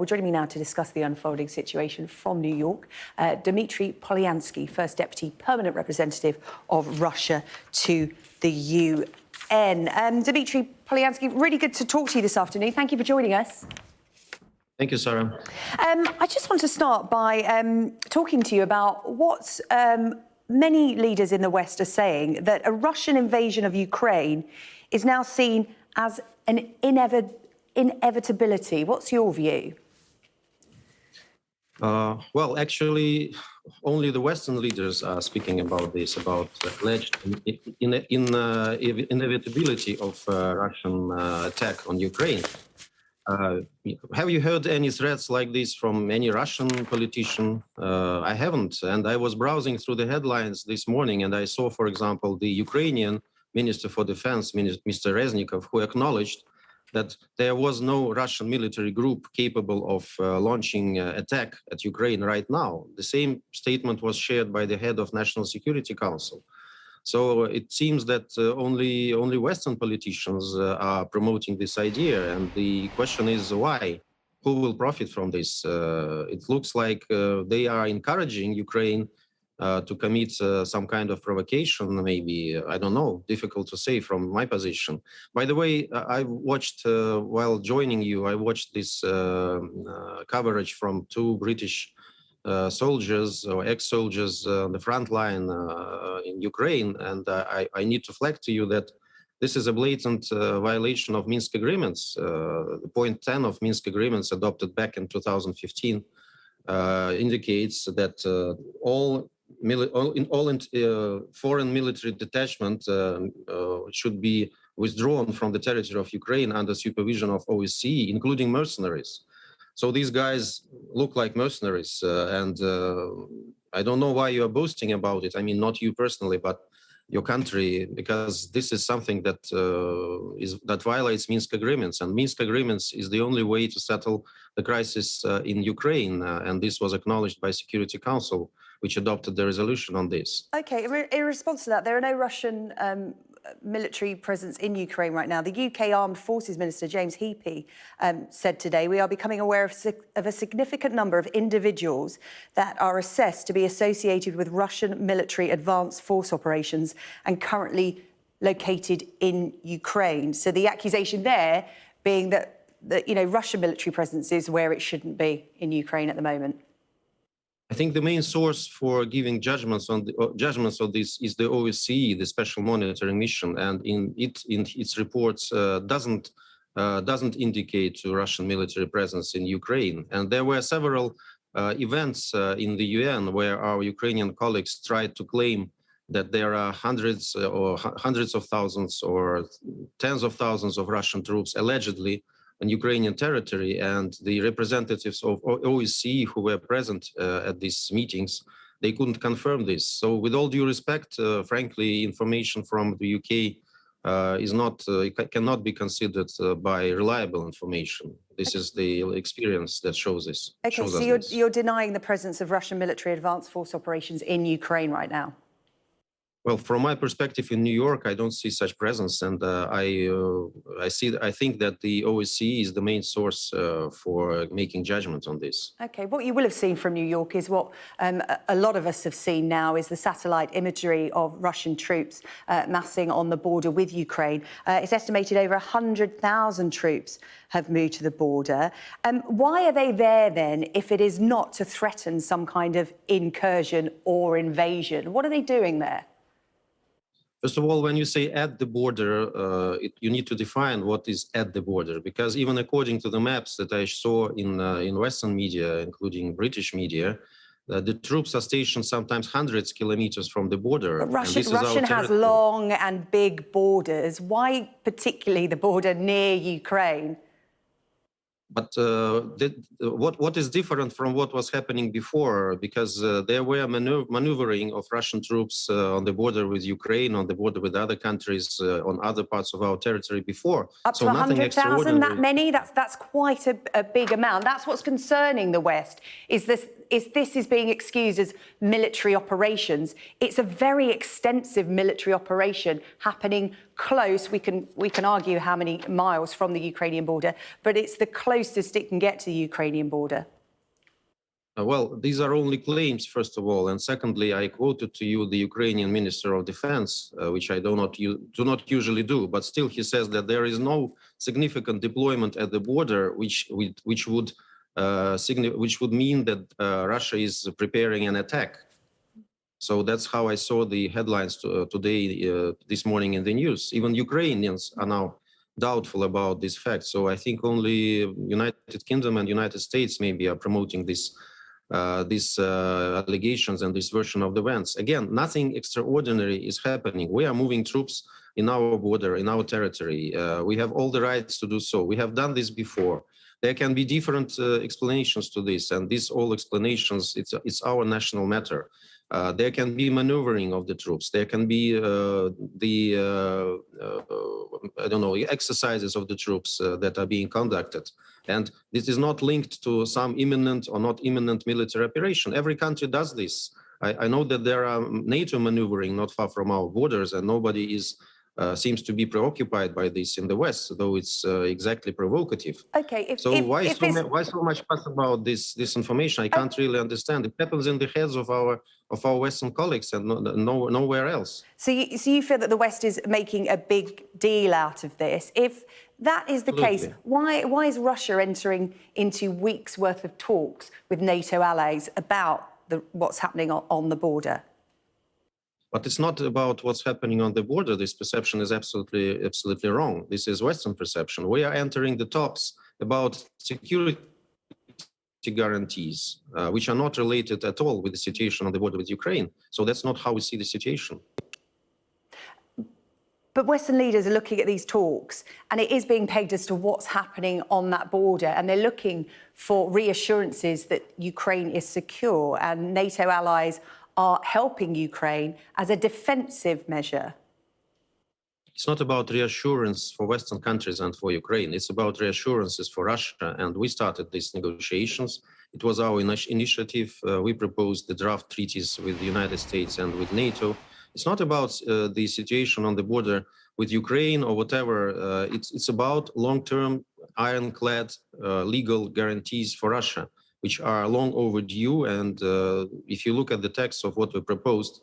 Joining me now to discuss the unfolding situation from New York, Dmitry Polyanskiy, First Deputy Permanent Representative of Russia to the UN. Dmitry Polyanskiy, really good to talk to you this afternoon. Thank you for joining us. Thank you, Sarah. I just want to start by talking to you about what many leaders in the West are saying, that a Russian invasion of Ukraine is now seen as an inevitability. What's your view? Well, actually, only the Western leaders are speaking about this, about alleged inevitability of Russian attack on Ukraine. Have you heard any threats like this from any Russian politician? I haven't, and I was browsing through the headlines this morning, and I saw, for example, the Ukrainian Minister for Defense, Mr. Reznikov, who acknowledged that there was no Russian military group capable of launching attack at Ukraine right now. The same statement was shared by the head of National Security Council. So it seems that only Western politicians are promoting this idea, and the question is why? Who will profit from this? It looks like they are encouraging Ukraine to commit some kind of provocation, maybe. I don't know, difficult to say from my position. By the way, I watched, while joining you, I watched this coverage from two British soldiers or ex-soldiers on the front line in Ukraine, and I need to flag to you that this is a blatant violation of Minsk agreements. Point 10 of Minsk agreements adopted back in 2015 indicates that all foreign military detachment should be withdrawn from the territory of Ukraine under supervision of OSCE, including mercenaries. So these guys look like mercenaries, and I don't know why you are boasting about it. I mean, not you personally, but your country, because this is something that that violates Minsk agreements, and Minsk agreements is the only way to settle the crisis in Ukraine, and this was acknowledged by Security Council, which adopted the resolution on this. Okay, in response to that, there are no Russian military presence in Ukraine right now. The UK Armed Forces Minister, James Heappey, said today, we are becoming aware of a significant number of individuals that are assessed to be associated with Russian military advanced force operations and currently located in Ukraine. So the accusation there being that Russian military presence is where it shouldn't be in Ukraine at the moment. I think the main source for giving judgments on this is the OSCE, the Special Monitoring Mission, and in its reports doesn't indicate to Russian military presence in Ukraine. And there were several events in the UN where our Ukrainian colleagues tried to claim that there are hundreds of thousands or tens of thousands of Russian troops allegedly on Ukrainian territory, and the representatives of OSCE who were present at these meetings, they couldn't confirm this. So with all due respect, frankly, information from the UK cannot be considered by reliable information. This is the experience that shows this. Okay, so you're denying the presence of Russian military advanced force operations in Ukraine right now? Well, from my perspective in New York, I don't see such presence, and I think that the OSCE is the main source for making judgments on this. Okay, what you will have seen from New York is what a lot of us have seen now is the satellite imagery of Russian troops massing on the border with Ukraine. It's estimated over 100,000 troops have moved to the border. Why are they there then if it is not to threaten some kind of incursion or invasion? What are they doing there? First of all, when you say at the border, you need to define what is at the border, because even according to the maps that I saw in Western media, including British media, the troops are stationed sometimes hundreds of kilometers from the border. But Russia has long and big borders. Why particularly the border near Ukraine? But what is different from what was happening before? Because there were maneuvering of Russian troops on the border with Ukraine, on the border with other countries, on other parts of our territory before. Up to 100,000, that many? That's quite a big amount. That's what's concerning the West, is this this is being excused as military operations. It's a very extensive military operation happening close. We can argue how many miles from the Ukrainian border, but it's the closest it can get to the Ukrainian border. Well, these are only claims, first of all, and secondly, I quoted to you the Ukrainian Minister of Defense, which I do not usually do, but still he says that there is no significant deployment at the border, which would mean that Russia is preparing an attack. So that's how I saw the headlines today, this morning in the news. Even Ukrainians are now doubtful about this fact. So I think only United Kingdom and United States maybe are promoting these allegations and this version of the events. Again, nothing extraordinary is happening. We are moving troops in our border, in our territory. We have all the rights to do so. We have done this before. There can be different explanations to this, and these all explanations, it's our national matter. There can be maneuvering of the troops. There can be exercises of the troops that are being conducted. And this is not linked to some imminent or not imminent military operation. Every country does this. I know that there are NATO maneuvering not far from our borders, and nobody seems to be preoccupied by this in the West, though it's exactly provocative. Okay. Why so much fuss about this information? I can't really understand. It happens in the heads of our Western colleagues and nowhere else. So you feel that the West is making a big deal out of this? If that is the case, why is Russia entering into weeks' worth of talks with NATO allies about what's happening on the border? But it's not about what's happening on the border. This perception is absolutely wrong. This is Western perception. We are entering the talks about security guarantees, which are not related at all with the situation on the border with Ukraine. So that's not how we see the situation. But Western leaders are looking at these talks, and it is being pegged as to what's happening on that border, and they're looking for reassurances that Ukraine is secure, and NATO allies are helping Ukraine as a defensive measure. It's not about reassurance for Western countries and for Ukraine. It's about reassurances for Russia. And we started these negotiations. It was our initiative. We proposed the draft treaties with the United States and with NATO. It's not about the situation on the border with Ukraine or whatever. It's about long-term, ironclad legal guarantees for Russia, which are long overdue. And if you look at the text of what we proposed,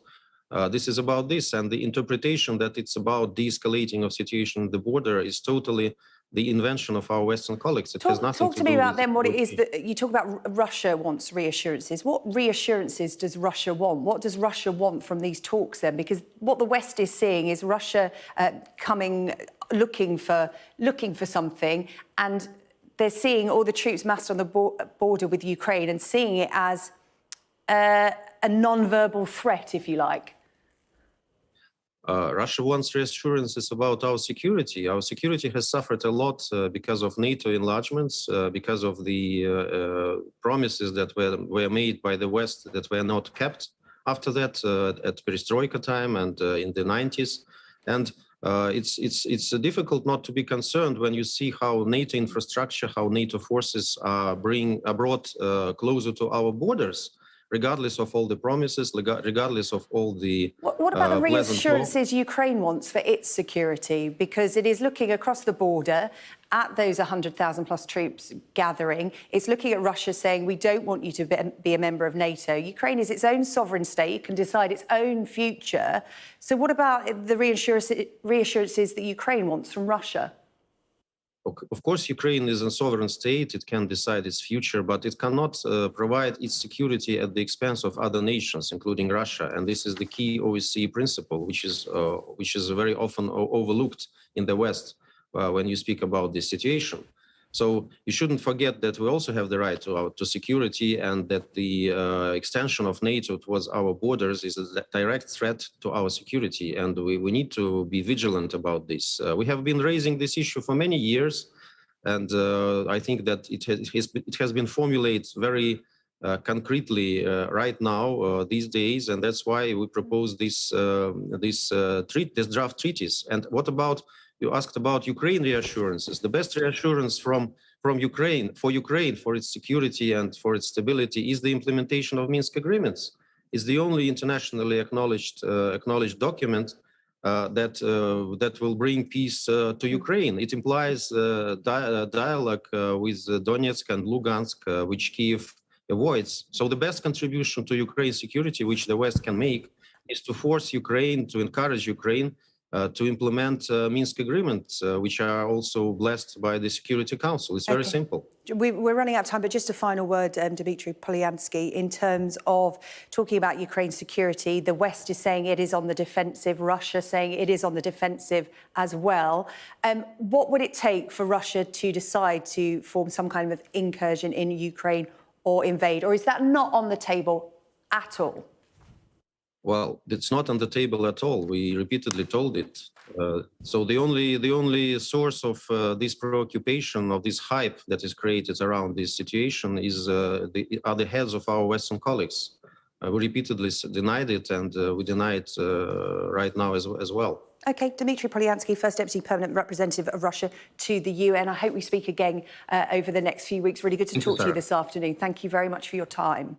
this is about this. And the interpretation that it's about de-escalating of situation at the border is totally the invention of our Western colleagues. It has nothing to do with... Talk to me about then what it is that you talk about. Russia wants reassurances. What reassurances does Russia want? What does Russia want from these talks then? Because what the West is seeing is Russia looking for something, and they're seeing all the troops massed on the border with Ukraine and seeing it as a non-verbal threat, if you like. Russia wants reassurances about our security. Our security has suffered a lot because of NATO enlargements, because of the promises that were made by the West that were not kept after that at Perestroika time and in the 90s. And it's difficult not to be concerned when you see how NATO infrastructure, how NATO forces are brought closer to our borders, regardless of all the promises, regardless of all the What about the reassurances Ukraine wants for its security? Because it is looking across the border at those 100,000 plus troops gathering. It's looking at Russia saying, we don't want you to be a member of NATO. Ukraine is its own sovereign state. It can decide its own future. So what about the reassurances that Ukraine wants from Russia? Of course, Ukraine is a sovereign state. It can decide its future, but it cannot provide its security at the expense of other nations, including Russia. And this is the key OSCE principle, which is very often overlooked in the West when you speak about this situation. So you shouldn't forget that we also have the right to security, and that the extension of NATO towards our borders is a direct threat to our security. And we need to be vigilant about this. We have been raising this issue for many years, and I think that it has been formulated very concretely right now these days, and that's why we propose this draft treaties. And what about? You asked about Ukraine reassurances. The best reassurance from from Ukraine, for its security and for its stability, is the implementation of Minsk agreements. It's the only internationally acknowledged document that will bring peace to Ukraine. It implies dialogue with Donetsk and Lugansk, which Kyiv avoids. So the best contribution to Ukraine's security, which the West can make, is to force Ukraine, to encourage Ukraine to implement Minsk agreements, which are also blessed by the Security Council. It's very simple. We're running out of time, but just a final word, Dmitry Polyanskiy, in terms of talking about Ukraine's security. The West is saying it is on the defensive, Russia saying it is on the defensive as well. What would it take for Russia to decide to form some kind of incursion in Ukraine or invade? Or is that not on the table at all? Well, it's not on the table at all. We repeatedly told it. So the only source of this preoccupation, of this hype that is created around this situation, are the heads of our Western colleagues. We repeatedly denied it, and we deny it right now as well. OK, Dmitry Polyanskiy, First Deputy Permanent Representative of Russia to the UN. I hope we speak again over the next few weeks. Really good to talk to you this afternoon. Thank you very much for your time.